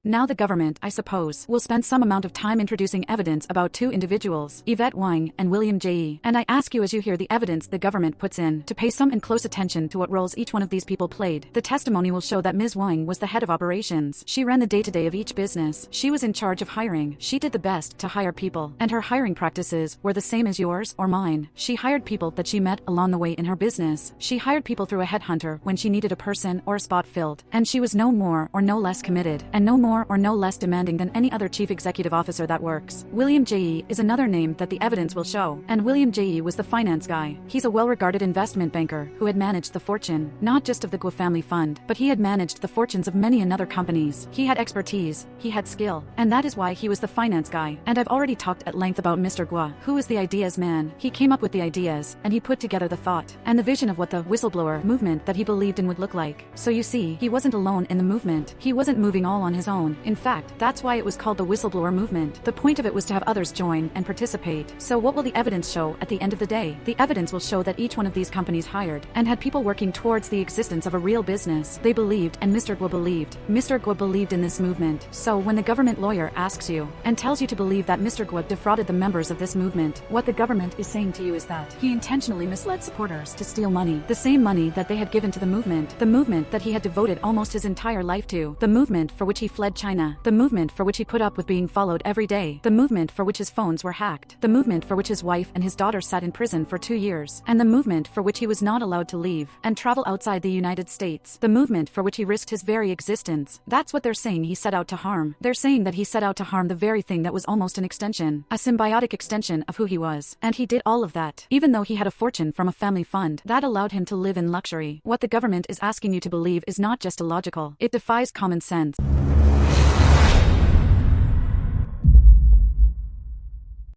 Now the government, I suppose, will spend some amount of time introducing evidence about two individuals, Yvette Wang and William J. And I ask you as you hear the evidence the government puts in, to pay some and close attention to what roles each one of these people played. The testimony will show that Ms. Wang was the head of operations. She ran the day-to-day of each business. She was in charge of hiring. She did the best to hire people. And her hiring practices were the same as yours or mine. She hired people that she met along the way in her business. She hired people through a headhunter when she needed a person or a spot filled. And she was no more or no less committed, and no more or no less demanding than any other chief executive officer that works. William J. is another name that the evidence will show. And William J. was the finance guy. He's a well-regarded investment banker who had managed the fortune, not just of the Guo family fund, but he had managed the fortunes of many another companies. He had expertise, he had skill, and that is why he was the finance guy. And I've already talked at length about Mr. Guo, who is the ideas man. He came up with the ideas, and he put together the thought and the vision of what the whistleblower movement that he believed in would look like. So you see, he wasn't alone in the movement. He wasn't moving all on his own. In fact, that's why it was called the whistleblower movement. The point of it was to have others join and participate. So what will the evidence show at the end of the day? The evidence will show that each one of these companies hired and had people working towards the existence of a real business. They believed, and Mr. Guo believed. Mr. Guo believed in this movement. So when the government lawyer asks you and tells you to believe that Mr. Guo defrauded the members of this movement, what the government is saying to you is that he intentionally misled supporters to steal money, the same money that they had given to the movement that he had devoted almost his entire life to, the movement for which he fled China, the movement for which he put up with being followed every day, the movement for which his phones were hacked, the movement for which his wife and his daughter sat in prison for 2 years, and the movement for which he was not allowed to leave and travel outside the United States, the movement for which he risked his very existence. That's what they're saying he set out to harm. They're saying that he set out to harm the very thing that was almost an extension, a symbiotic extension of who he was. And he did all of that, even though he had a fortune from a family fund that allowed him to live in luxury. What the government is asking you to believe is not just illogical, it defies common sense.